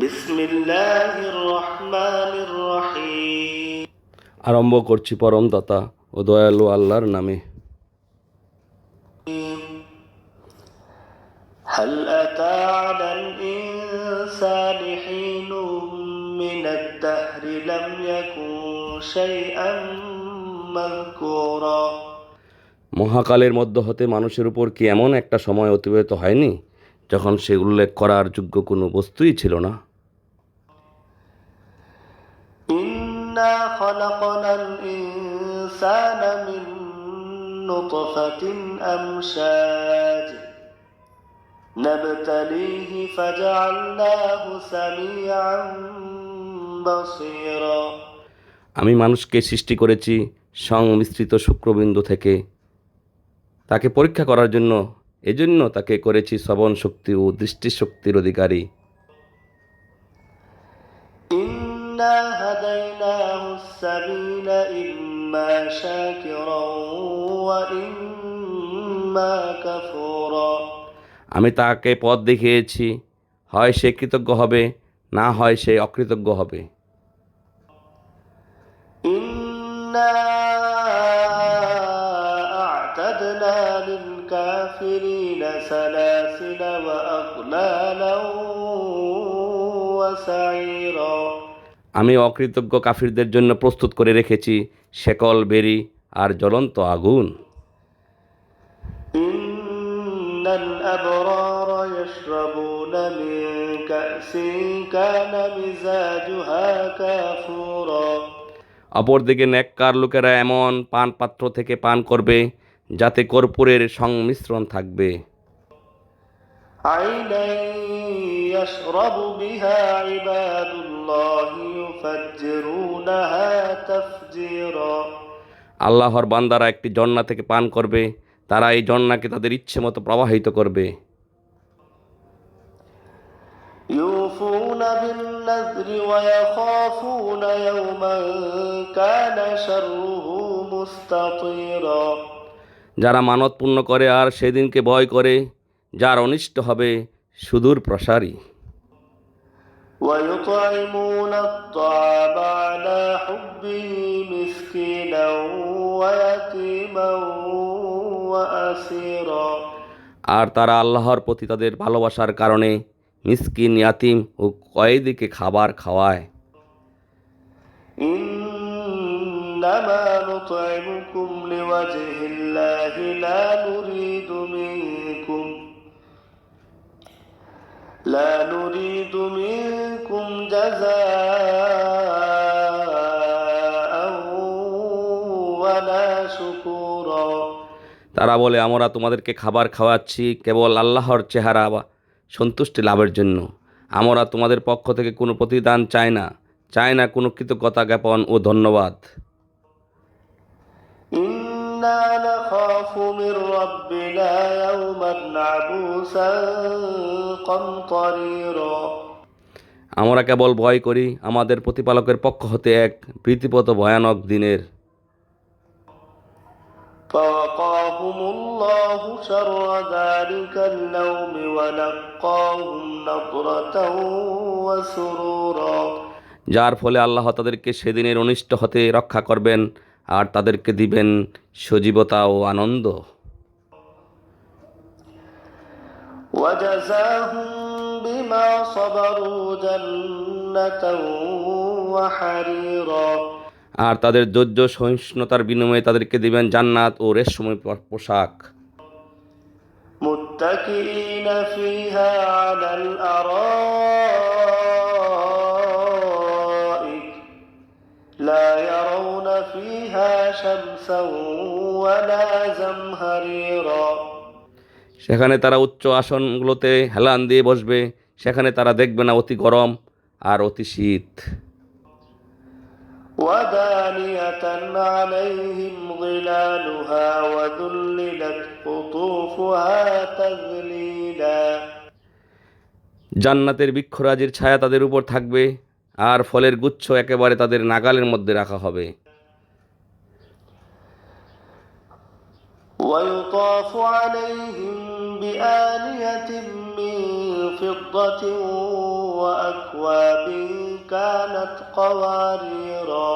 বিসমিল্লাহির রহমানির রহিম। আরম্ভ করছি পরম দাতা ও দয়ালু আল্লাহর নামে। هل أتى على الإنسان حين من الدهر لم يكن شيئا مذكورا। মহাকালের মধ্য হতে মানুষের উপর কি এমন একটা সময় অতিবাহিত হয়নি যখন সে উল্লেখ করার যোগ্য কোনো বস্তুই ছিল না? إنا خلقنا الإنسان من نطفة أمشاج نبتليه فجعلناه سميعا بصيرا। আমি মানুষকে সৃষ্টি করেছি সংমিশ্রিত শুক্রবিন্দু থেকে, তাকে পরীক্ষা করার জন্য। এজন্য তাকে করেছি শ্রবণ শক্তি ও দৃষ্টিশক্তির অধিকারী। إنا هديناه السبيل إما شاكرا وإما كفورا। আমি তাকে পথ দেখিয়েছি, হয় সে কৃতজ্ঞ হবে, না হয় সে অকৃতজ্ঞ হবে। إنا أعتدنا للكافرين سلاسل وأغلالا وسعيرا। আমি অকৃতজ্ঞ কাফিরদের জন্য প্রস্তুত করে রেখেছি শেকল বেরি আর জ্বলন্ত আগুন। إن الأبرار يشربون من كأس كان مزاجها كافورا। অপরদিকে নেককার লোকেরা এমন পান পাত্র থেকে পান করবে যাতে কর্পূরের সংমিশ্রণ থাকবে। عينا يشرب بها عباد الله يفجرونها تفجيرا। আল্লাহর বান্দারা একটি ঝর্ণা থেকে পান করবে, তারা এই ঝর্ণাকে তাদের ইচ্ছে মতো প্রবাহিত করবে। يوفون بالنذر ويخافون يوما كان شره مستطيرا। যারা মানত পূর্ণ করে আর সেদিনকে ভয় করে যার অনিষ্ট হবে সুদূর প্রসারী। ويطعمون الطعام على حبه مسكينا ويتيما وأسيرا। আর তারা আল্লাহর প্রতি তাদের ভালোবাসার কারণে মিসকিন, ইয়াতিম ও কয়েদিকে খাবার খাওয়ায়। إنما نطعمكم لوجه الله لا نريد منكم جزاء ولا شكورا। তারা বলে, আমরা তোমাদেরকে খাবার খাওয়াচ্ছি কেবল আল্লাহর চেহারা বা সন্তুষ্টি লাভের জন্য। আমরা তোমাদের পক্ষ থেকে কোনো প্রতিদান চাই না কোনো কৃতজ্ঞতা জ্ঞাপন ও ধন্যবাদ। إنا نخاف من ربنا يوما عبوسا قمطريرا। আমরা কেবল ভয় করি আমাদের প্রতিপালকের পক্ষ হতে এক প্রীতিপত ভয়ানক দিনের। فوقاهم الله شر ذلك اليوم ولقاهم نضرة وسرورا। যার ফলে আল্লাহ তাদেরকে সেদিনের অনিষ্ট হতে রক্ষা করবেন আর তাদেরকে দিবেন সজীবতা ও আনন্দ। وجزاهم بما صبروا جنة وحريرا। আর তাদের ধৈর্য সহিষ্ণুতার বিনিময়ে তাদেরকে দিবেন জান্নাত ও রেশমী পোশাক। متكئين فيها على الأرائك لا يرون فيها شمسا ولا زمهريرا। সেখানে তারা উচ্চ আসনগুলোতে হেলান দিয়ে বসবে, সেখানে তারা দেখবে না অতি গরম আর অতি শীত। ودانية عليهم ظلالها وذللت قطوفها تذليلا। জান্নাতের বৃক্ষরাজির ছায়া তাদের উপর থাকবে আর ফলের গুচ্ছ একেবারে তাদের নাগালের মধ্যে রাখা হবে। ويطاف عليهم بآنية من فضة وأكواب كانت قواريرا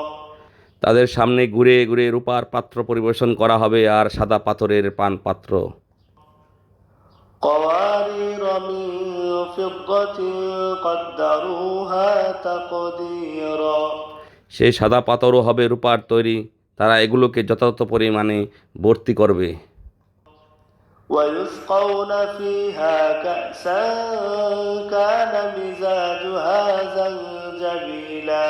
তাদের সামনে ঘুরে ঘুরে রূপার পাত্র পরিবেশন করা হবে আর সাদা পাথরের পান পাত্র। قوارير من فضة قدروها تقديرا সেই সাদা পাথরও হবে রূপার তৈরি, তারা এগুলোকে যথাযথ পরিমাণে ভর্তি করবে। ويسقون فيها كأسا كان مزاجها زنجبيلا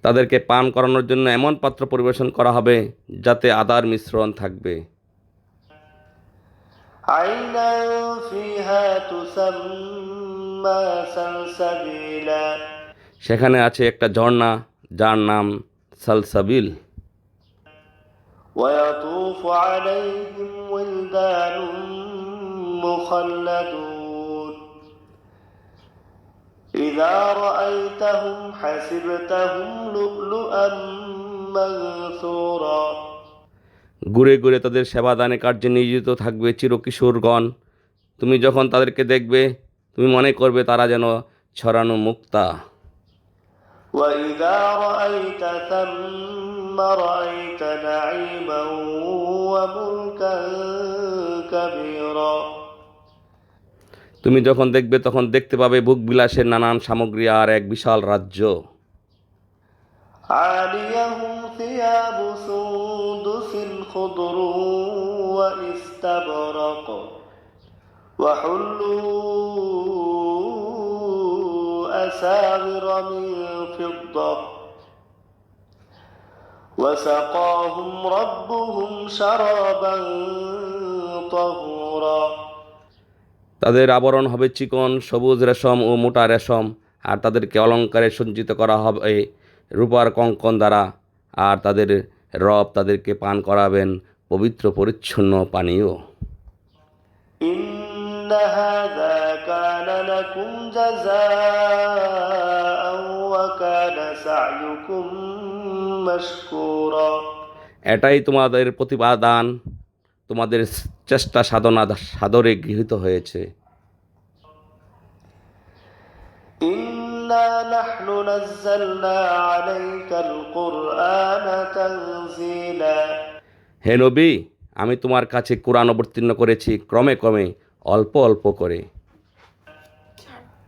তাদেরকে পান করানোর জন্য এমন পাত্র পরিবেশন করা হবে যাতে আদার মিশ্রণ থাকবে। عينا فيها تسمى سلسبيلا সেখানে আছে একটা ঝর্ণা যার নাম সালসাবিল। ويطوف عليهم ولدان مخلدون إذا رأيتهم حسبتهم لؤلؤا منثورا ঘুরে ঘুরে তাদের সেবাদানে কার্যে নিয়োজিত থাকবে চিরকিশোরগণ। তুমি যখন তাদেরকে দেখবে তুমি মনে করবে তারা যেন ছড়ানো মুক্তা। وإذا رأيت ثم رأيت نعيما وملكا كبيرا তুমি যখন দেখবে তখন দেখতে পাবে ভোগ বিলাসের নানান সামগ্রী আর এক বিশাল রাজ্য। عاليهم ثياب سندس خضر واستبرق وحلوا أساور من فضة وسقاهم ربهم شرابا طهورا তাদের আবরণ হবে চিকন সবুজ রেশম ও মোটা রেশম, আর তাদেরকে অলঙ্কারে সজ্জিত করা হবে রূপার কঙ্কন দ্বারা, আর তাদের রব তাদেরকে পান করাবেন পবিত্র পরিচ্ছন্ন পানীয়। إن هذا كان لكم جزاء وكان سعيكم مشكورا এটাই তোমাদের প্রতিপাদান, তোমাদের চেষ্টা সাধনা সাদরে গৃহীত হয়েছে। إنا نحن نزلنا عليك القرآن تنزيلا হে নবী, আমি তোমার কাছে কোরআন অবতীর্ণ করেছি ক্রমে ক্রমে, অল্প অল্প করে।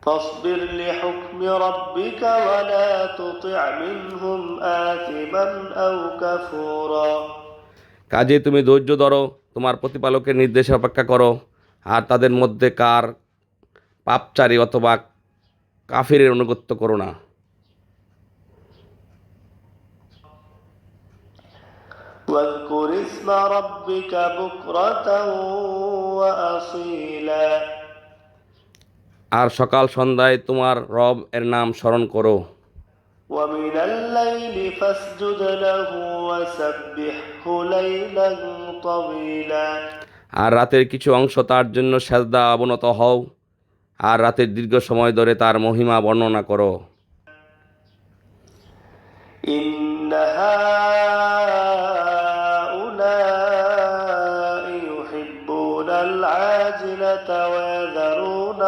فاصبر لحكم ربك ولا تطع منهم آثما أو كفورا কাজে তুমি ধৈর্য ধরো, তোমার প্রতিপালকের নির্দেশে অপেক্ষা করো, আর তাদের মধ্যে কার পাপচারী অথবা কাফিরের অনুগত্য করো না। واذكر اسم ربك بكرة وأصيلا আর সকাল সন্ধ্যায় তোমার রব এর নাম স্মরণ করো। ومن الليل فاسجد له وسبحه ليلا طويلا আর রাতের কিছু অংশ তার জন্য সেজদা অবনত হও, আর রাতের দীর্ঘ সময় ধরে তার মহিমা বর্ণনা করো। إن هؤلاء يحبون العاجلة ويذرون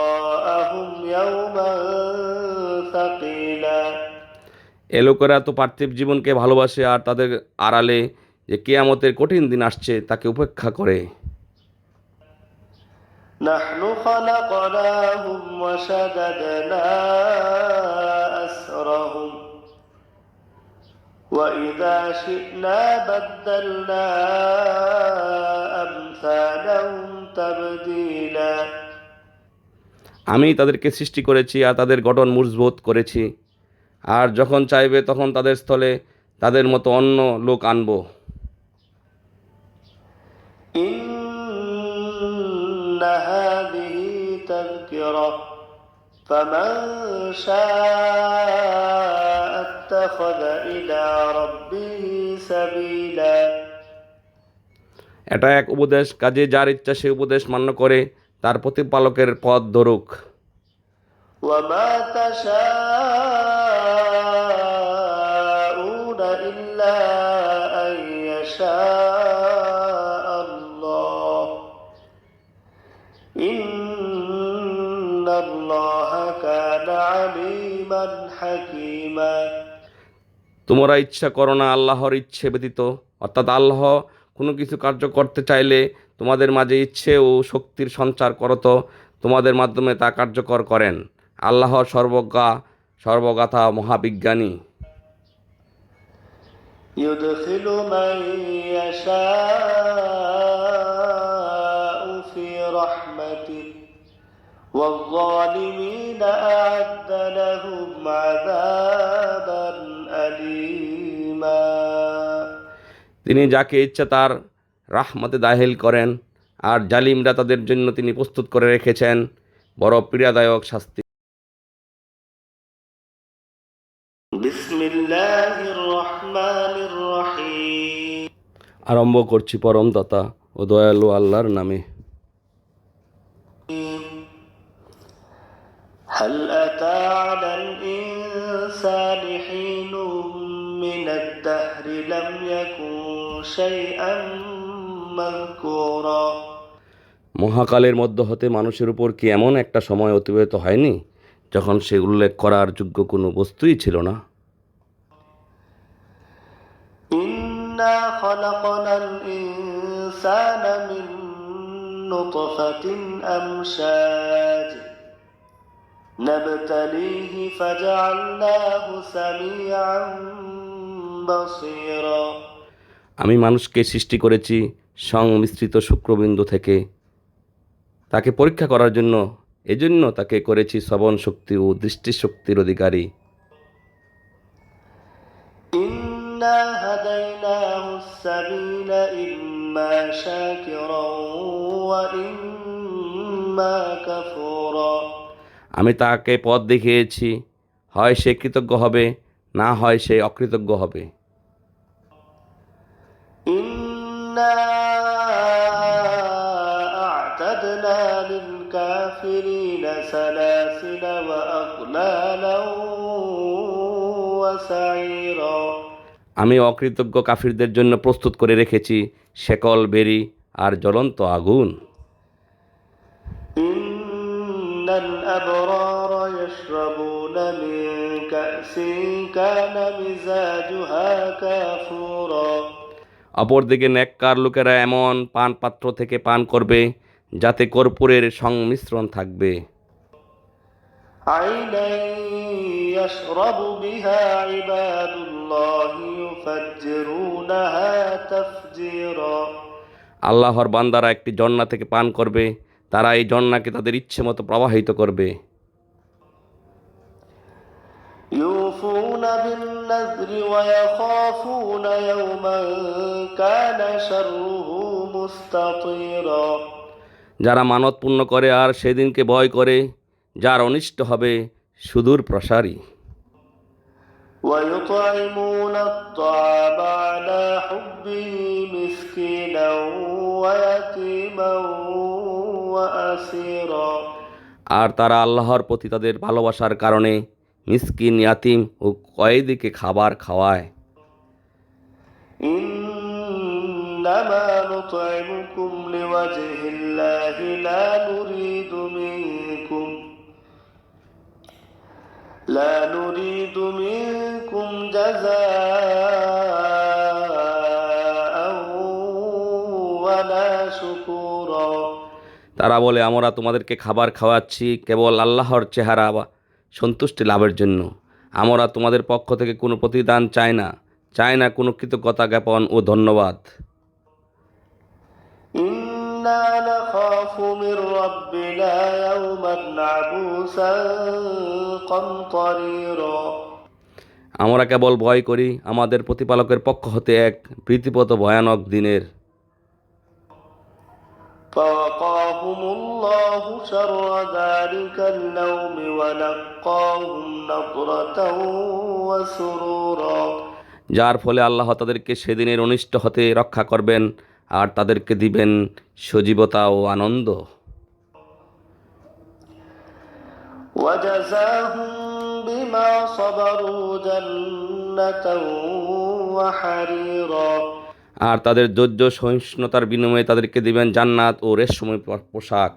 وراءهم يوما ثقيلا এ লোকেরা তো পার্থিব জীবনকে ভালোবাসে আর তাদের আড়ালে যে কিয়ামতের কঠিন দিন আসছে তাকে উপেক্ষা করে। نحن خلقناهم وشددنا أسرهم وإذا شئنا بدلنا أمثالهم تبديلا আমি তাদেরকে সৃষ্টি করেছি আর তাদের গঠন মজবুত করেছি, আর যখন চাইবে তখন তাদের স্থলে তাদের মতো অন্য লোক আনব। إن هذه تذكرة فمن شاء اتخذ إلى ربه سبيلا এটা এক উপদেশ, কাজে যার ইচ্ছা সে উপদেশ মান্য করে তার প্রতিপালকের পথ ধরুক। وما تشاءون إلا أن يشاء الله إن الله كان عليما حكيما তোমরা ইচ্ছা করো না আল্লাহর ইচ্ছে ব্যতীত, অর্থাৎ আল্লাহ কোনো কিছু কার্য করতে চাইলে তোমাদের মাঝে ইচ্ছে ও শক্তির সঞ্চার করত, তোমাদের মাধ্যমে তা কার্যকর করেন। আল্লাহ সর্বজ্ঞা সর্বগাথা মহাবিজ্ঞানী। يدخل من يشاء في رحمته والظالمين أعد لهم عذابا أليما তিনি যাকে ইচ্ছা তার রাহমতে দাখিল করেন, আর জালিমরা তাদের জন্য তিনি প্রস্তুত করে রেখেছেন বড় পীড়াদায়ক শাস্তি। بسم الله الرحمن الرحيم আরম্ভ করছি পরম দাতা ও দয়ালু আল্লাহর নামে। هل أتى على الإنسان حين من الدهر لم يكن شيئا مذكورا মহাকালের মধ্য হতে মানুষের উপর কি এমন একটা সময় অতিবাহিত হয়নি যখন সে উল্লেখ করার যোগ্য কোনো বস্তুই ছিল না? إنا خلقنا الإنسان من نطفة أمشاج نبتليه فجعلناه سميعا بصيرا আমি মানুষকে সৃষ্টি করেছি সংমিশ্রিত শুক্রবিন্দু থেকে, তাকে পরীক্ষা করার জন্য, এজন্য তাকে করেছি শ্রবণ শক্তি ও দৃষ্টিশক্তির অধিকারী। إنا هديناه السبيل إما شاكرا وإما كفورا আমি তাকে পথ দেখিয়েছি, হয় সে কৃতজ্ঞ হবে, না হয় সে অকৃতজ্ঞ হবে। إنا أعتدنا للكافرين سلاسل وأغلالا وسعيرا আমি অকৃতজ্ঞ কাফিরদের জন্য প্রস্তুত করে রেখেছি শেকল বেরি আর জ্বলন্ত আগুন। إن الأبرار يشربون من كأس كان مزاجها كافورا অপরদিকে নেককার লোকেরা এমন পান পাত্র থেকে পান করবে যাতে কর্পূরের সংমিশ্রণ থাকবে। عينا يشرب بها عباد الله يفجرونها تفجيرا আল্লাহর বান্দারা একটি ঝর্ণা থেকে পান করবে, তারা এই ঝর্ণাকে তাদের ইচ্ছে মতো প্রবাহিত করবে। يوفون بالنذر ويخافون يوما كان شره مستطيرا যারা মানত পূর্ণ করে আর সেদিনকে ভয় করে যার অনিষ্ট হবে সুদূর প্রসারী। ويطعمون الطعام على حبه مسكينا ويتيما وأسيرا আর তারা আল্লাহর প্রতি তাদের ভালোবাসার কারণে মিসকিন, ইয়াতিম ও কয়েদিকে খাবার খাওয়ায়। إنما نطعمكم لوجه الله لا نريد منكم جزاء ولا شكورا তারা বলে, আমরা তোমাদেরকে খাবার খাওয়াচ্ছি কেবল আল্লাহর চেহারা বা সন্তুষ্টি লাভের জন্য। আমরা তোমাদের পক্ষ থেকে কোনো প্রতিদান চাই না কোনো কৃতজ্ঞতা জ্ঞাপন ও ধন্যবাদ। إنا نخاف من ربنا يوما عبوسا قمطريرا আমরা কেবল ভয় করি আমাদের প্রতিপালকের পক্ষ হতে এক প্রীতিপত ভয়ানক দিনের। فوقاهم الله شر ذلك اليوم ولقاهم نضرة وسرورا যার ফলে আল্লাহ তাদেরকে সেদিনের অনিষ্ট হতে রক্ষা করবেন আর তাদেরকে দিবেন সজীবতা ও আনন্দ। وجزاهم بما صبروا جنة وحريرا আর তাদের ধৈর্য সহিষ্ণুতার বিনিময়ে তাদেরকে দিবেন জান্নাত ও রেশমী পোশাক।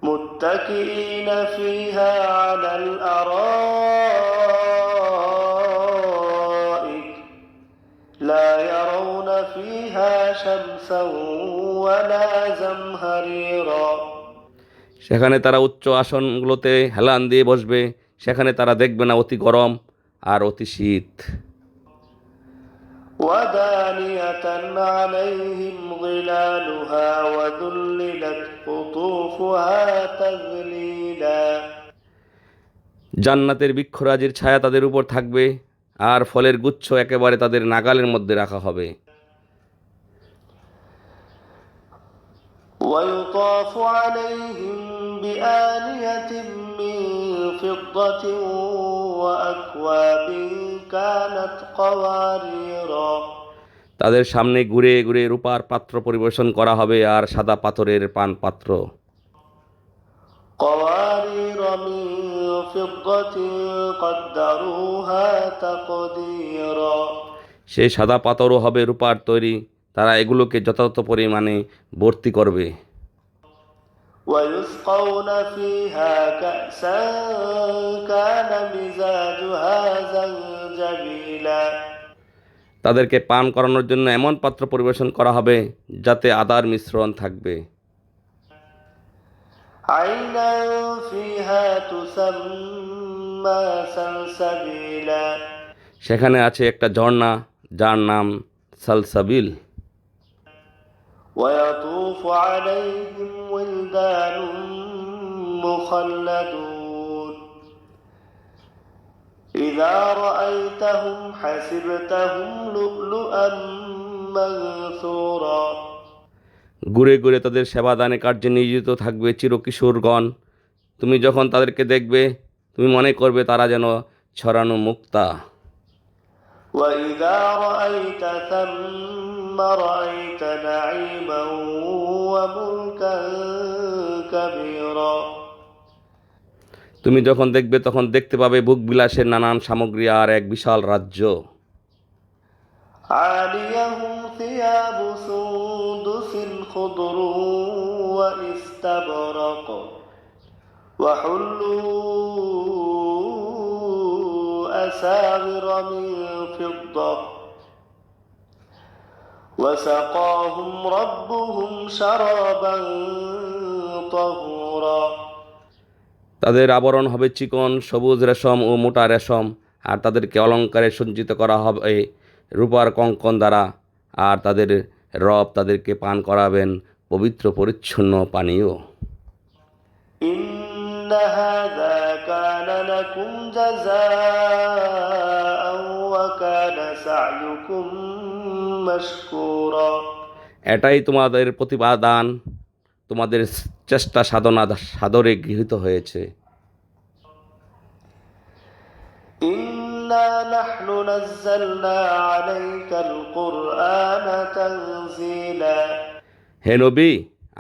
متكئين فيها على الأرائك لا يرون فيها شمسا ولا زمهريرا সেখানে তারা উচ্চ আসনগুলোতে হেলান দিয়ে বসবে, সেখানে তারা দেখবে না অতি গরম আর অতি শীত। ودانية عليهم ظلالها وذللت قطوفها تذليلا জান্নাতের বৃক্ষরাজির ছায়া তাদের উপর থাকবে আর ফলের গুচ্ছ একেবারে তাদের নাগালের মধ্যে রাখা হবে। ويطاف عليهم بآنية من فضة وأكواب كانت قواريرا তাদের সামনে ঘুরে ঘুরে রূপার পাত্র পরিবেশন করা হবে আর সাদা পাথরের পান পাত্র। قوارير من فضة قدروها تقديرا সেই সাদা পাথরও হবে রূপার তৈরি, তারা এগুলোকে যথাযথ পরিমাণে ভর্তি করবে। ويسقون فيها كأسا كان مزاجها زنجبيلا তাদেরকে পান করানোর জন্য এমন পাত্র পরিবেশন করা হবে যাতে আদার মিশ্রণ থাকবে। عينا فيها تسمى سلسبيلا সেখানে আছে একটা ঝর্ণা যার নাম সালসাবিল। ويطوف عليهم ولدان مخلدون إذا رأيتهم حسبتهم لؤلؤا منثورا ঘুরে ঘুরে তাদের সেবাদানে কার্যে নিয়োজিত থাকবে চিরকিশোরগণ। তুমি যখন তাদেরকে দেখবে তুমি মনে করবে তারা যেন ছড়ানো মুক্তা। وإذا رأيت ثم رأيت نعيما وملكا كبيرا তুমি যখন দেখবে তখন দেখতে পাবে ভোগ বিলাসের নানান সামগ্রী আর এক বিশাল রাজ্য। عاليهم ثياب سندس خضر واستبرق وحلوا أساور من فضة وسقاهم ربهم شرابا طهورا তাদের আবরণ হবে চিকন সবুজ রেশম ও মোটা রেশম, আর তাদেরকে অলঙ্কারে সজ্জিত করা হবে রূপার কঙ্কন দ্বারা, আর তাদের রব তাদেরকে পান করাবেন পবিত্র পরিচ্ছন্ন পানীয়। إن هذا كان لكم جزاء وكان سعيكم مشكورا এটাই তোমাদের প্রতিপাদান, তোমাদের চেষ্টা সাধনা সাদরে গৃহীত হয়েছে। إنا نحن نزلنا عليك القرآن تنزيلا হে নবী,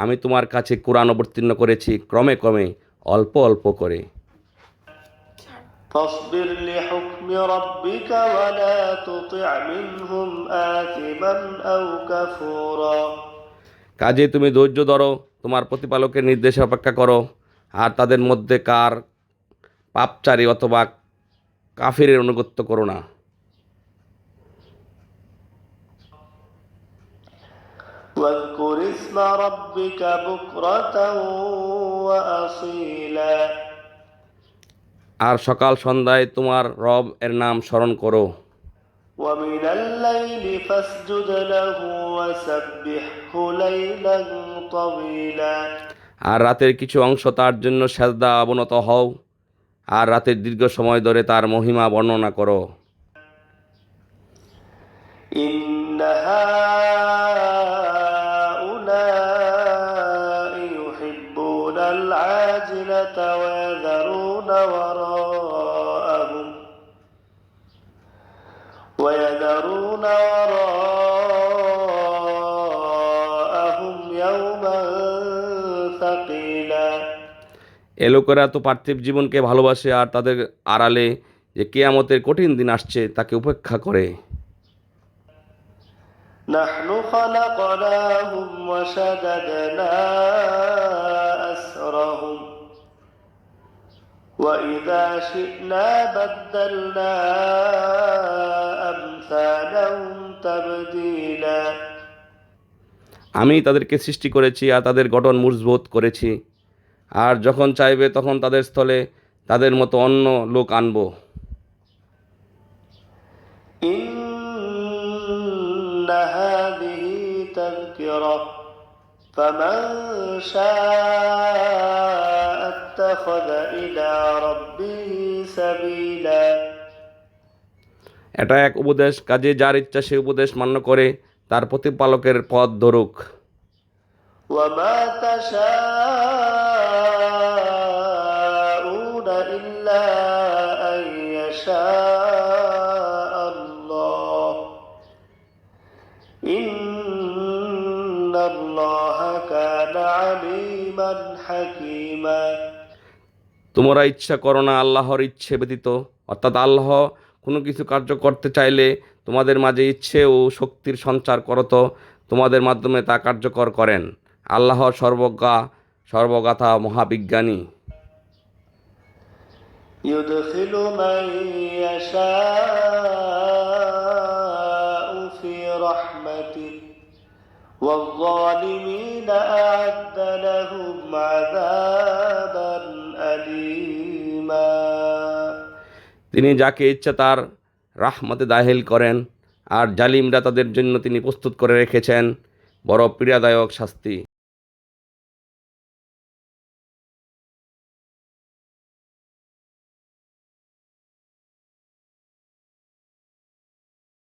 আমি তোমার কাছে কোরআন অবতীর্ণ করেছি ক্রমে ক্রমে, অল্প অল্প করে। فاصبر لحكم ربك ولا تطع منهم آثما أو كفورا কাজে তুমি ধৈর্য ধরো, তোমার প্রতিপালকের নির্দেশে অপেক্ষা করো, আর তাদের মধ্যে কার পাপচারী অথবা কাফিরের অনুগত্য করো না। واذكر اسم ربك بكرة وأصيلا আর সকাল সন্ধ্যায় তোমার রব এর নাম স্মরণ করো। ومن الليل فاسجد له وسبحه ليلا طويلا আর রাতের কিছু অংশ তার জন্য সেজদা অবনত হও, আর রাতের দীর্ঘ সময় ধরে তার মহিমা বর্ণনা করো। إن هؤلاء يحبون العاجلة ويذرون وراءهم يوما ثقيلا এ লোকেরা তো পার্থিব জীবনকে ভালোবাসে আর তাদের আড়ালে যে কিয়ামতের কঠিন দিন আসছে তাকে উপেক্ষা করে। نحن خلقناهم وشددنا أسرهم وإذا شئنا بدلنا أمثالهم تبديلا আমি তাদেরকে সৃষ্টি করেছি আর তাদের গঠন মজবুত করেছি, আর যখন চাইবে তখন তাদের স্থলে তাদের মতো অন্য লোক আনব। إن هذه تذكرة فمن شاء اتخذ إلى ربه سبيلا এটা এক উপদেশ, কাজে যার ইচ্ছা সে উপদেশ মান্য করে তার প্রতিপালকের পথ ধরুক। وما تشاءون إلا أن يشاء الله إن الله كان عليما حكيما তোমরা ইচ্ছা করো না আল্লাহর ইচ্ছে ব্যতীত, অর্থাৎ আল্লাহ কোনো কিছু কার্য করতে চাইলে তোমাদের মাঝে ইচ্ছে ও শক্তির সঞ্চার করত, তোমাদের মাধ্যমে তা কার্যকর করেন। আল্লাহ সর্বজ্ঞা সর্বগাথা মহাবিজ্ঞানী। يدخل من يشاء في رحمته والظالمين أعد لهم عذابا أليما তিনি যাকে ইচ্ছা তার রাহমতে দাখিল করেন, আর জালিমরা তাদের জন্য তিনি প্রস্তুত করে রেখেছেন বড় পীড়াদায়ক শাস্তি।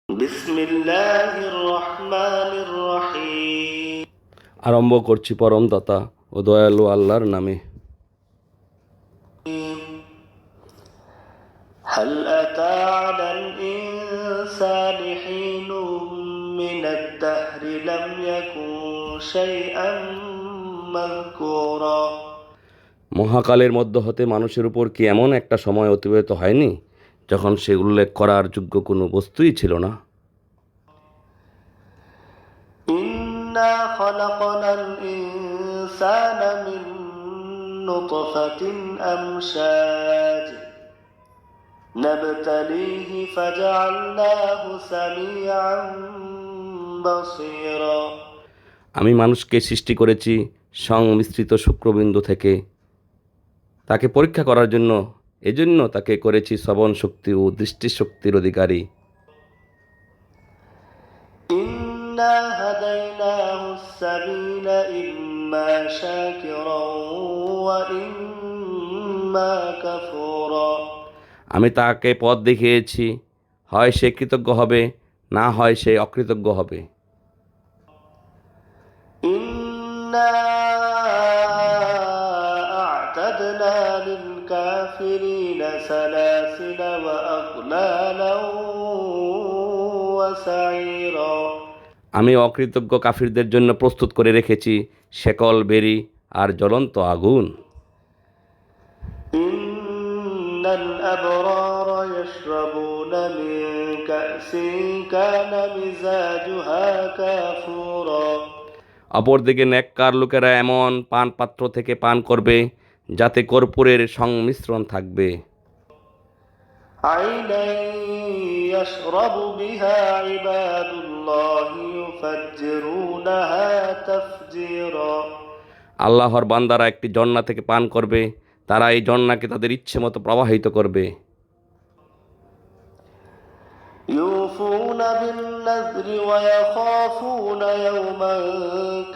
بسم الله الرحمن الرحيم আরম্ভ করছি পরম দাতা ও দয়ালু আল্লাহর নামে। هل أتى على الإنسان حين من الدهر لم يكن شيئا مذكورا মহাকালের মধ্য হতে মানুষের উপর কি এমন একটা সময় অতিবাহিত হয়নি যখন সে উল্লেখ করার যোগ্য কোনো বস্তুই ছিল না? إنا خلقنا الإنسان من نطفة أمشاج نبتليه فجعلناه سميعا بصيرا আমি মানুষকে সৃষ্টি করেছি সংমিশ্রিত শুক্রবিন্দু থেকে, তাকে পরীক্ষা করার জন্য, এজন্য তাকে করেছি শ্রবণ শক্তি ও দৃষ্টিশক্তির অধিকারী। إنا هديناه السبيل إما شاكرا وإما كفورا আমি তাকে পথ দেখিয়েছি, হয় সে কৃতজ্ঞ হবে, না হয় সে অকৃতজ্ঞ হবে। إنا أعتدنا للكافرين سلاسل وأغلالا وسعيرا আমি অকৃতজ্ঞ কাফিরদের জন্য প্রস্তুত করে রেখেছি শেকল বেরি আর জ্বলন্ত আগুন। إن الأبرار يشربون من كأس كان مزاجها كافورا অপরদিকে নেককার লোকেরা এমন পান পাত্র থেকে পান করবে যাতে কর্পূরের সংমিশ্রণ থাকবে। عينا يشرب بها عباد الله يفجرونها تفجيرا আল্লাহর বান্দারা একটি ঝর্ণা থেকে পান করবে, তারা এই ঝর্ণাকে তাদের ইচ্ছে মতো প্রবাহিত করবে। يوفون بالنذر ويخافون يوما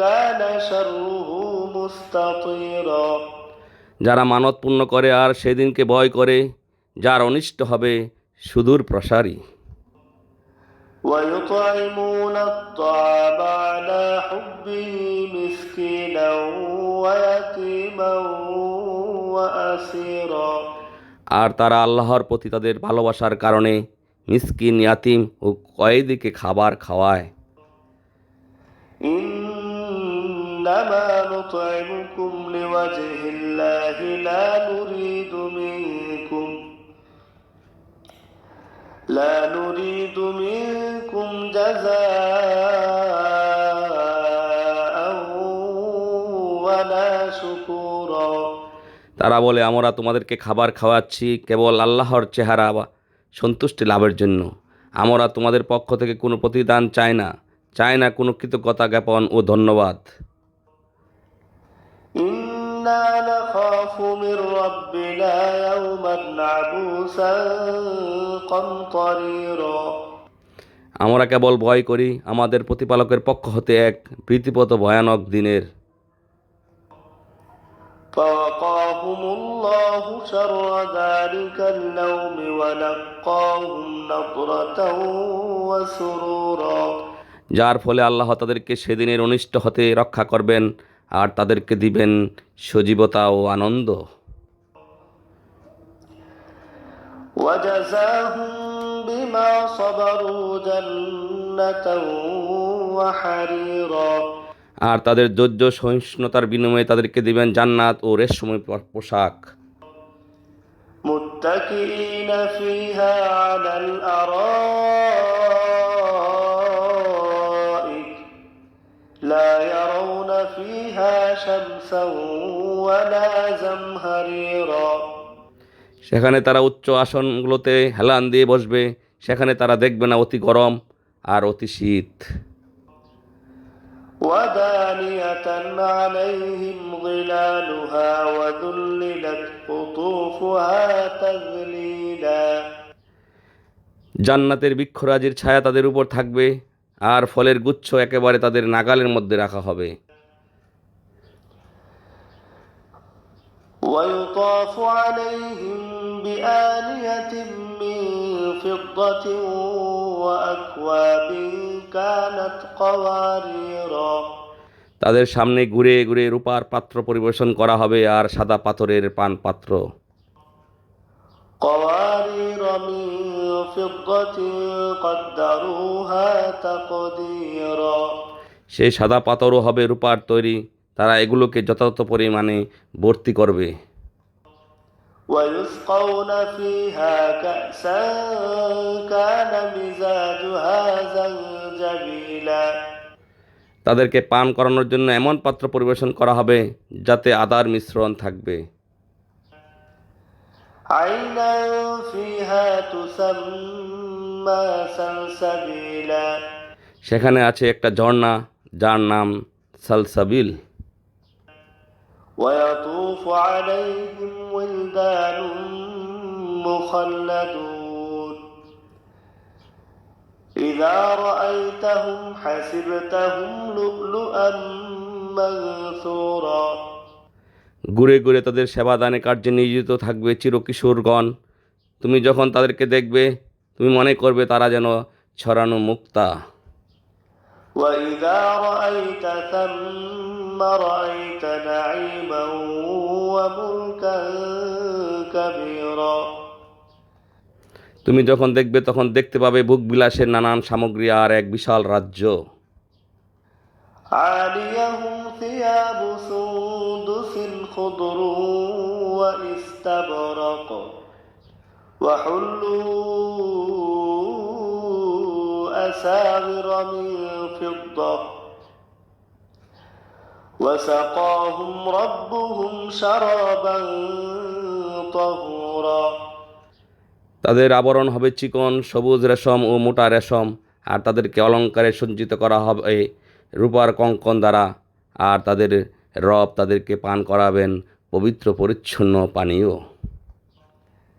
كان شره مستطيرا যারা মানত পূর্ণ করে আর সেদিনকে ভয় করে যার অনিষ্ট হবে সুদূর প্রসারী। ويطعمون الطعام على حبه مسكينا ويتيما وأسيرا আর তারা আল্লাহর প্রতি তাদের ভালোবাসার কারণে মিসকিন, ইয়াতিম ও কয়েদিকে খাবার খাওয়ায়। إن إنما نطعمكم لوجه الله لا نريد منكم جزاء ولا شكورا তারা বলে, আমরা তোমাদেরকে খাবার খাওয়াচ্ছি কেবল আল্লাহর চেহারা বা সন্তুষ্টি লাভের জন্য। আমরা তোমাদের পক্ষ থেকে কোনো প্রতিদান চাই না কোনো কৃতজ্ঞতা জ্ঞাপন ও ধন্যবাদ। إنا نخاف من ربنا يوما عبوسا قمطريرا আমরা কেবল ভয় করি আমাদের প্রতিপালকের পক্ষ হতে এক ভীতিপ্রদ ভয়ানক দিনের। فوقاهم الله شر ذلك اليوم ولقاهم نضرة وسرورا যার ফলে আল্লাহ তাদেরকে সেদিনের অনিষ্ট হতে রক্ষা করবেন আর তাদেরকে দিবেন সজীবতা ও আনন্দ। وجزاهم بما صبروا جنة وحريرا আর তাদের ধৈর্য সহিষ্ণুতার বিনিময়ে তাদেরকে দিবেন জান্নাত ও রেশমী পোশাক। متكئين فيها على الأرائك لا يرون فيها شمسا ولا زمهريرا সেখানে তারা উচ্চ আসনগুলোতে হেলান দিয়ে বসবে, সেখানে তারা দেখবে না অতি গরম আর অতি শীত। ودانية عليهم ظلالها وذللت قطوفها تذليلا জান্নাতের বৃক্ষরাজির ছায়া তাদের উপর থাকবে আর ফলের গুচ্ছ একেবারে তাদের নাগালের মধ্যে রাখা হবে। ويطاف عليهم بآنية من فضة وأكواب كانت قواريرا তাদের সামনে ঘুরে ঘুরে রূপার পাত্র পরিবেশন করা হবে আর সাদা পাথরের পান পাত্র। قوارير من فضة قدروها تقديرا সেই সাদা পাথরও হবে রূপার তৈরি, তারা এগুলোকে যথাযথ পরিমাণে ভর্তি করবে। ويسقون فيها كأسا كان مزاجها زنجبيلا তাদেরকে পান করানোর জন্য এমন পাত্র পরিবেশন করা হবে যাতে আদার মিশ্রণ থাকবে। عينا فيها تسمى سلسبيلا সেখানে আছে একটা ঝর্ণা যার নাম সালসাবিল। ويطوف عليهم ولدان مخلدون إذا رأيتهم حسبتهم لؤلؤا منثورا ঘুরে ঘুরে তাদের সেবাদানে কার্যে নিয়োজিত থাকবে চিরকিশোরগণ। তুমি যখন তাদেরকে দেখবে তুমি মনে করবে তারা যেন ছড়ানো মুক্তা। وإذا رأيت ثم رأيت نعيما وملكا كبيرا তুমি যখন দেখবে তখন দেখতে পাবে ভোগ বিলাসের নানান সামগ্রী আর এক বিশাল রাজ্য। عاليهم ثياب سندس خضر واستبرق وحلوا أساور من فضة وسقاهم ربهم شرابا طهورا তাদের আবরণ হবে চিকন সবুজ রেশম ও মোটা রেশম, আর তাদেরকে অলঙ্কারে সজ্জিত করা হবে রূপার কঙ্কন দ্বারা, আর তাদের রব তাদেরকে পান করাবেন পবিত্র পরিচ্ছন্ন পানীয়।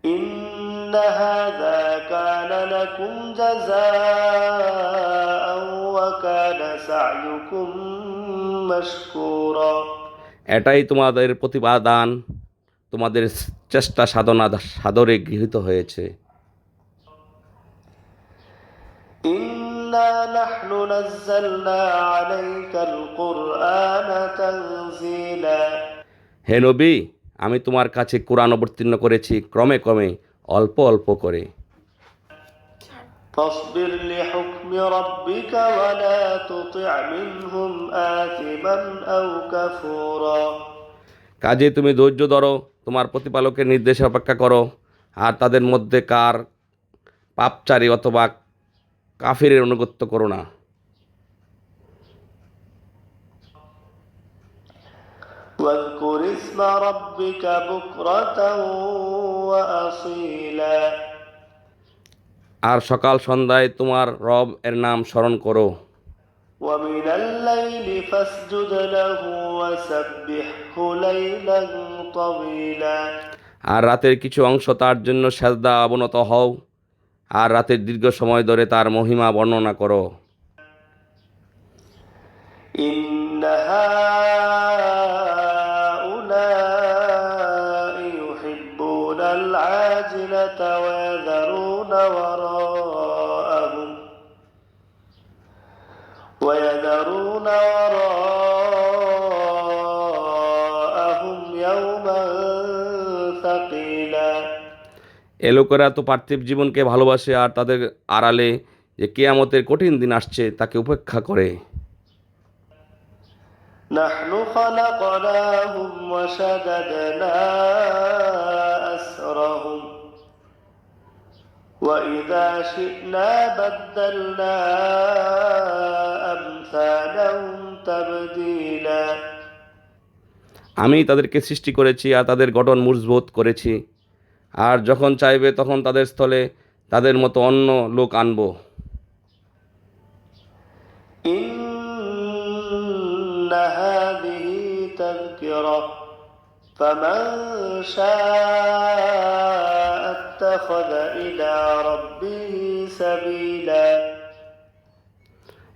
إن هذا كان لكم جزاء وكان سعيكم مشكورا এটাই তোমাদের প্রতিপাদান, তোমাদের চেষ্টা সাধনা সাদরে গৃহীত হয়েছে। إنا نحن نزلنا عليك القرآن تنزيلا হে নবী, আমি তোমার কাছে কোরআন অবতীর্ণ করেছি ক্রমে ক্রমে অল্প অল্প করে। فاصبر لحكم لحكم ربك ولا تطع منهم آثما أو كفورا কাজে তুমি ধৈর্য ধরো, তোমার প্রতিপালকের নির্দেশে অপেক্ষা করো, আর তাদের মধ্যে কার পাপচারী অথবা কাফিরের অনুগত্য করো না। واذكر اسم ربك بكرة وأصيلا আর সকাল সন্ধ্যায় তোমার রব এর নাম স্মরণ করো। ومن الليل فاسجد له وسبحه ليلا طويلا আর রাতের কিছু অংশ তার জন্য সেজদা অবনত হও, আর রাতের দীর্ঘ সময় ধরে তার মহিমা বর্ণনা করো। إن هؤلاء يحبون العاجلة ويذرون وراءهم يوما ثقيلا এ লোকেরা তো পার্থিব জীবনকে ভালোবাসে, আর তাদের আড়ালে যে কিয়ামতের কঠিন দিন আসছে তাকে উপেক্ষা করে। نحن خلقناهم وشددنا أسرهم وإذا شئنا بدلنا أمثالهم تبديلا আমি তাদেরকে সৃষ্টি করেছি আর তাদের গঠন মজবুত করেছি, আর যখন চাইবে তখন তাদের স্থলে তাদের মতো অন্য লোক আনব। إن هذه تذكرة فمن شاء اتخذ إلى ربه سبيلا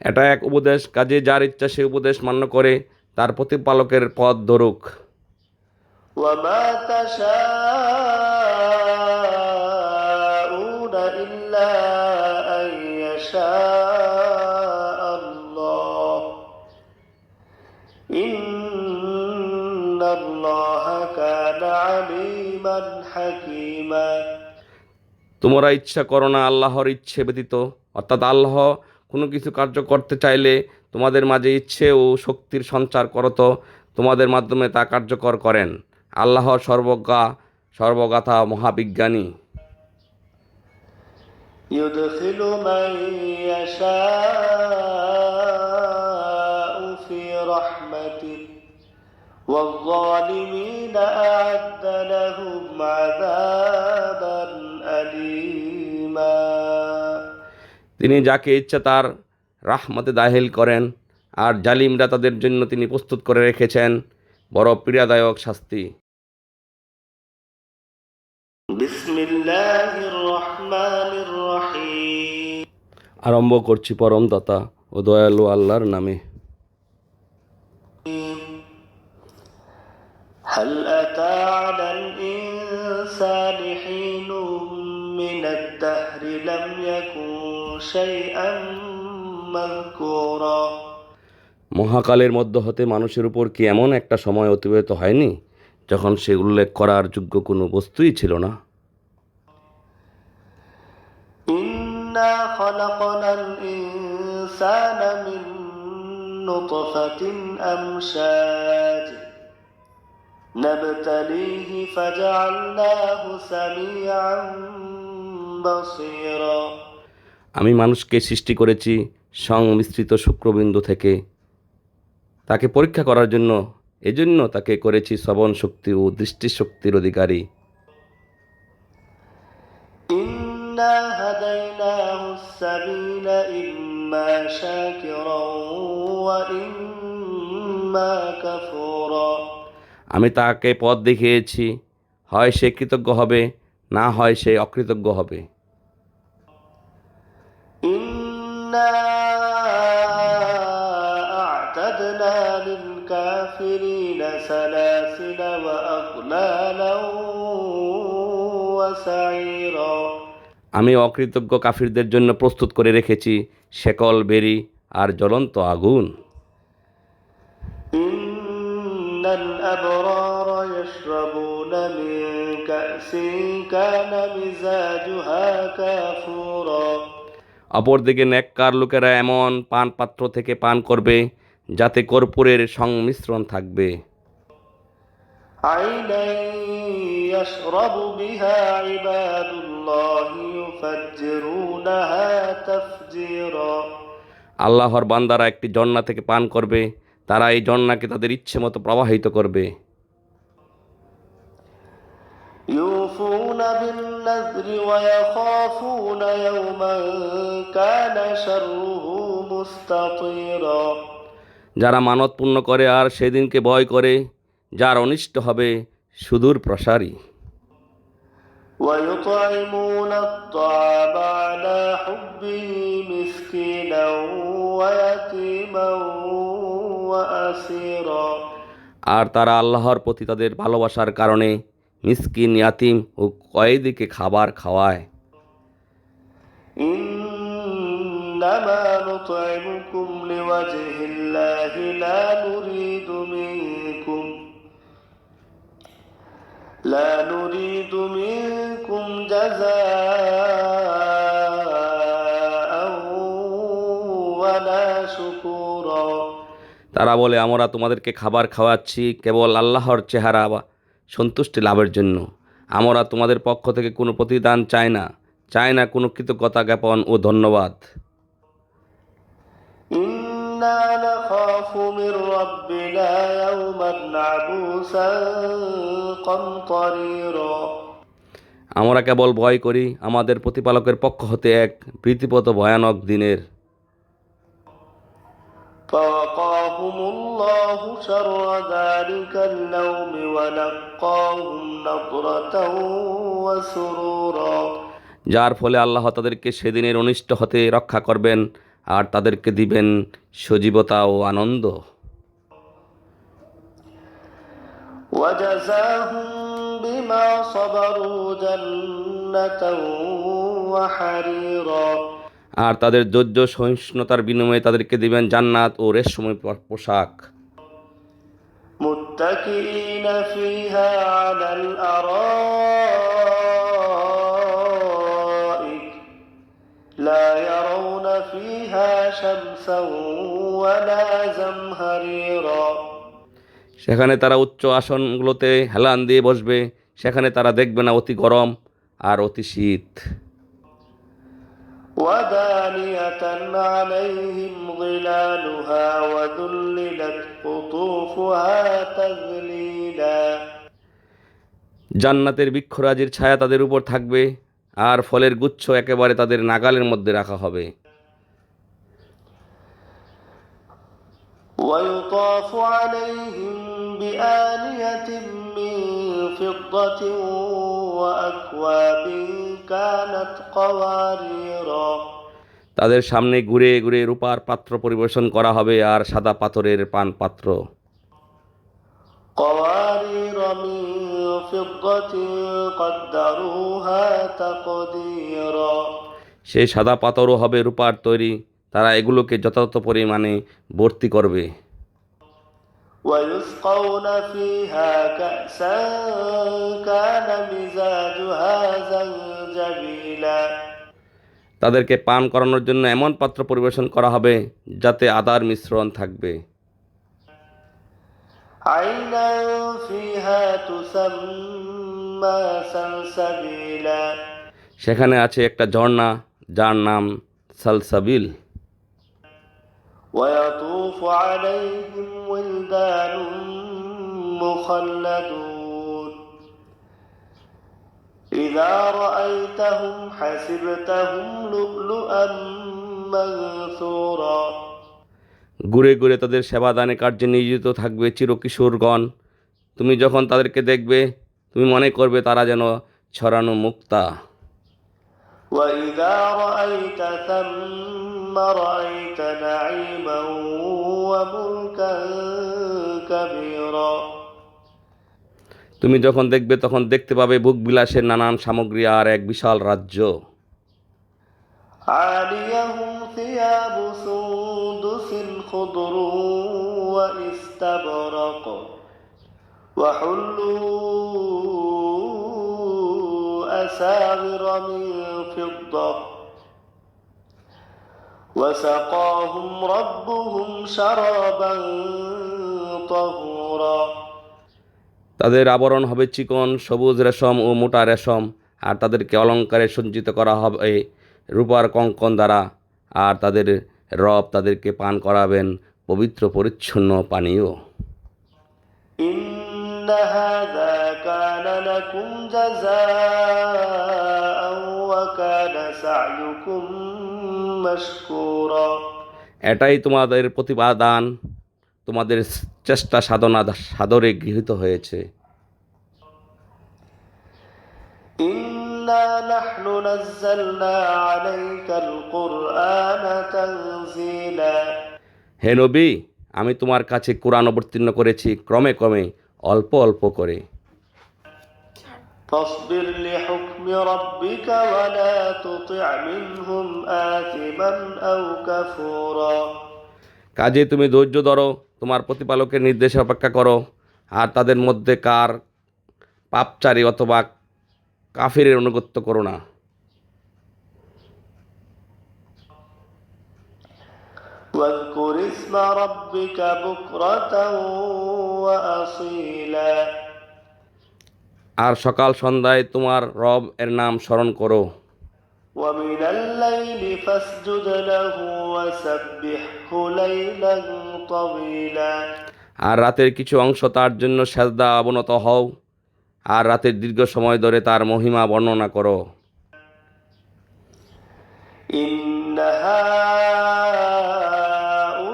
এটা এক উপদেশ, কাজে যার ইচ্ছা সে উপদেশ মান্য করে তার প্রতিপালকের পথ ধরুক। وما تشاءون إلا أن يشاء الله إن الله كان عليما حكيما তোমরা ইচ্ছা করো না আল্লাহর ইচ্ছে ব্যতীত, অর্থাৎ আল্লাহ কোনো কিছু কার্য করতে চাইলে তোমাদের মাঝে ইচ্ছে ও শক্তির সঞ্চার করত, তোমাদের মাধ্যমে তা কার্যকর করেন। আল্লাহ সর্বজ্ঞা সর্বগাথা মহাবিজ্ঞানী। يدخل من يشاء في رحمته والظالمين أعد لهم عذابا أليما তিনি যাকে ইচ্ছা তার রাহমতে দাখিল করেন, আর জালিমরা তাদের জন্য তিনি প্রস্তুত করে রেখেছেন বড় পীড়াদায়ক শাস্তি। বিসমিল্লাহির রহমানির রহিম আরম্ভ করছি পরম দাতা ও দয়ালু আল্লাহর নামে। هل أتى على الإنسان حين من الدهر لم يكن شيئا مذكورا মহাকালের মধ্য হতে মানুষের উপর কি এমন একটা সময় অতিবাহিত হয়নি যখন সে উল্লেখ করার যোগ্য কোনো বস্তুই ছিল না? إنا خلقنا الإنسان من نطفة أمشاج نبتليه فجعلناه سميعا بصيرا আমি মানুষকে সৃষ্টি করেছি সংমিশ্রিত শুক্রবিন্দু থেকে, তাকে পরীক্ষা করার জন্য, এজন্য তাকে করেছি শ্রবণ শক্তি ও দৃষ্টিশক্তির অধিকারী। إنا هديناه السبيل إما شاكرا وإما كفورا আমি তাকে পথ দেখিয়েছি, হয় সে কৃতজ্ঞ হবে, না হয় সে অকৃতজ্ঞ হবে। إنا أعتدنا للكافرين سلاسل وأغلالا وسعيرا আমি অকৃতজ্ঞ কাফিরদের জন্য প্রস্তুত করে রেখেছি শেকল, বেরি আর জ্বলন্ত আগুন। إن الأبرار يشربون من كأس كان مزاجها كافورا অপরদিকে নেককার লোকেরা এমন পান পাত্র থেকে পান করবে যাতে কর্পূরের সংমিশ্রণ থাকবে। عينا يشرب بها عباد الله يفجرونها تفجيرا আল্লাহর বান্দারা একটি ঝর্ণা থেকে পান করবে, তারা এই ঝর্ণাকে তাদের ইচ্ছে মতো প্রবাহিত করবে। يوفون بالنذر ويخافون يوما كان شره مستطيرا যারা মানত পূর্ণ করে আর সেদিনকে ভয় করে যার অনিষ্ট হবে সুদূর প্রসারী। ويطعمون الطعام على حبه مسكينا ويتيما وأسيرا আর তারা আল্লাহর প্রতি তাদের ভালোবাসার কারণে মিসকিন, ইয়াতিম ও কয়েদিকে খাবার খাওয়ায়। إنما نطعمكم لوجه الله لا نريد منكم جزاء ولا شكورا তারা বলে, আমরা তোমাদেরকে খাবার খাওয়াচ্ছি কেবল আল্লাহর চেহারা বা সন্তুষ্টি লাভের জন্য। আমরা তোমাদের পক্ষ থেকে কোনো প্রতিদান চাই না কোনো কৃতজ্ঞতা জ্ঞাপন ও ধন্যবাদ। إنا نخاف من ربنا يوما عبوسا قمطريرا আমরা কেবল ভয় করি আমাদের প্রতিপালকের পক্ষ হতে এক ভীতিপ্রদ ভয়ানক দিনের। فوقاهم الله شر ذلك اليوم ولقاهم نضرة وسرورا যার ফলে আল্লাহ তাদেরকে সেদিনের অনিষ্ট হতে রক্ষা করবেন আর তাদেরকে দিবেন সজীবতা ও আনন্দ। وجزاهم بما صبروا جنة وحريرا আর তাদের ধৈর্য সহিষ্ণুতার বিনিময়ে তাদেরকে দিবেন জান্নাত ও রেশমী পোশাক। متكئين فيها على الأرائك لا يرون فيها شمسا ولا زمهريرا সেখানে তারা উচ্চ আসনগুলোতে হেলান দিয়ে বসবে, সেখানে তারা দেখবে না অতি গরম আর অতি শীত। ودانية عليهم ظلالها وذللت قطوفها تذليلا জান্নাতের বৃক্ষরাজির ছায়া তাদের উপর থাকবে আর ফলের গুচ্ছ একেবারে তাদের নাগালের মধ্যে রাখা হবে। ويطاف عليهم بآنية من فضة وأكواب كانت قواريرا তাদের সামনে ঘুরে ঘুরে রূপার পাত্র পরিবেশন করা হবে আর সাদা পাথরের পান পাত্র। قوارير من فضة قدروها تقديرا সেই সাদা পাথরও হবে রূপার তৈরি, তারা এগুলোকে যথাযথ পরিমাণে ভর্তি করবে। ويسقون فيها كأسا كان مزاجها زنجبيلا তাদেরকে পান করানোর জন্য এমন পাত্র পরিবেশন করা হবে যাতে আদার মিশ্রণ থাকবে। عينا فيها تسمى سلسبيلا সেখানে আছে একটা ঝর্ণা যার নাম সালসাবিল। ويطوف عليهم ولدان مخلدون إذا رأيتهم حسبتهم لؤلؤا منثورا ঘুরে ঘুরে তাদের সেবাদানে কার্যে নিয়োজিত থাকবে চিরকিশোরগণ। তুমি যখন তাদেরকে দেখবে তুমি মনে করবে তারা যেন ছড়ানো মুক্তা। وإذا رأيت ثم رأيت نعيما وملكا كبيرا তুমি যখন দেখবে তখন দেখতে পাবে ভোগ বিলাসের নানান সামগ্রী আর এক বিশাল রাজ্য। عاليهم ثياب سندس خضر واستبرق وحلوا أساور من فضة وسقاهم ربهم شرابا طهورا তাদের আবরণ হবে চিকন সবুজ রেশম ও মোটা রেশম, আর তাদেরকে অলঙ্কারে সজ্জিত করা হবে রূপার কঙ্কন দ্বারা, আর তাদের রব তাদেরকে পান করাবেন পবিত্র পরিচ্ছন্ন পানীয়। إن هذا كان لكم جزاء وكان سعيكم مشكورا এটাই তোমাদের প্রতিপাদান, তোমাদের চেষ্টা সাধনা সাদরে গৃহীত হয়েছে। إنا نحن نزلنا عليك القرآن تنزيلا হে নবী, আমি তোমার কাছে কোরআন অবতীর্ণ করেছি ক্রমে ক্রমে, অল্প অল্প করে। فاصبر لحكم ربك ولا تطع منهم آثما أو كفورا কাজে তুমি ধৈর্য ধরো, তোমার প্রতিপালকের নির্দেশে অপেক্ষা করো, আর তাদের মধ্যে কার পাপচারী অথবা কাফিরের অনুগত্য করো না। واذكر اسم ربك بكرة وأصيلا আর সকাল সন্ধ্যায় তোমার রব এর নাম স্মরণ করো। ومن الليل فاسجد له وسبحه ليلا طويلا আর রাতের কিছু অংশ তার জন্য সেজদা অবনত হও, আর রাতের দীর্ঘ সময় ধরে তার মহিমা বর্ণনা করো। إن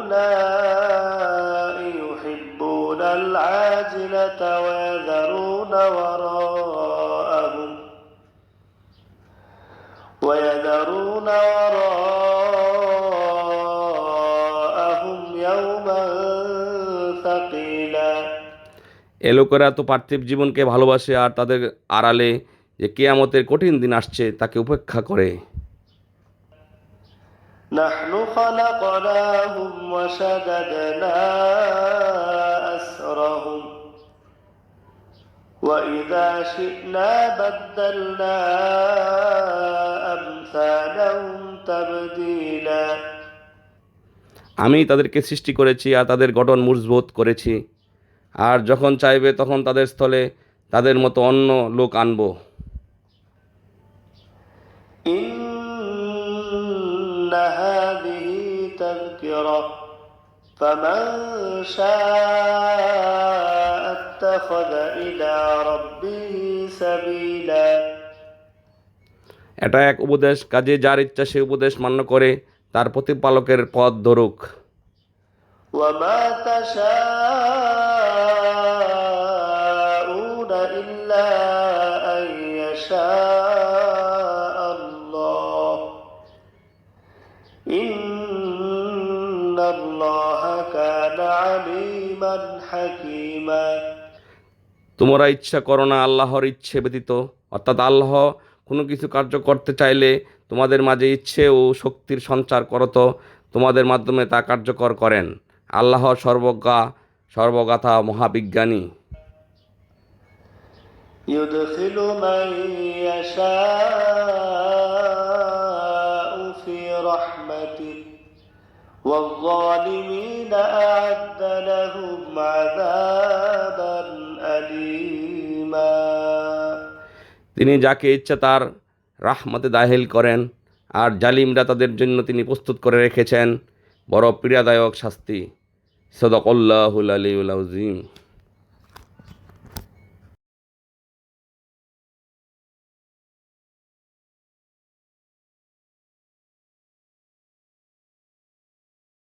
هؤلاء يحبون العاجلة ويذرون وراءهم يوما ثقيلا এ লোকেরা তো পার্থিব জীবনকে ভালোবাসে, আর তাদের আড়ালে যে কিয়ামতের কঠিন দিন আসছে তাকে উপেক্ষা করে। نحن خلقناهم وشددنا أسرهم وإذا شئنا بدلنا أمثالهم تبديلا আমি তাদেরকে সৃষ্টি করেছি আর তাদের গঠন মজবুত করেছি, আর যখন চাইবে তখন তাদের স্থলে তাদের মতো অন্য লোক আনব। إن هذه تذكرة فمن شاء اتخذ إلى ربه سبيلا এটা এক উপদেশ, কাজে যার ইচ্ছা সে উপদেশ মান্য করে তার প্রতিপালকের পথ ধরুক। وما تشاءون إلا أن يشاء الله إن الله كان عليما حكيما তোমরা ইচ্ছা করো না আল্লাহর ইচ্ছে ব্যতীত, অর্থাৎ আল্লাহ কোনো কিছু কার্য করতে চাইলে তোমাদের মাঝে ইচ্ছে ও শক্তির সঞ্চার করত, তোমাদের মাধ্যমে তা কার্যকর করেন। আল্লাহ সর্বজ্ঞা সর্বগাথা মহাবিজ্ঞানী। يدخل من يشاء في رحمته والظالمين أعد لهم عذابا أليما তিনি যাকে ইচ্ছা তার রাহমতে দাখিল করেন, আর জালিমরা তাদের জন্য তিনি প্রস্তুত করে রেখেছেন বড় পীড়াদায়ক শাস্তি। সদাকাল্লাহুল আলিয়্যুল আযীম।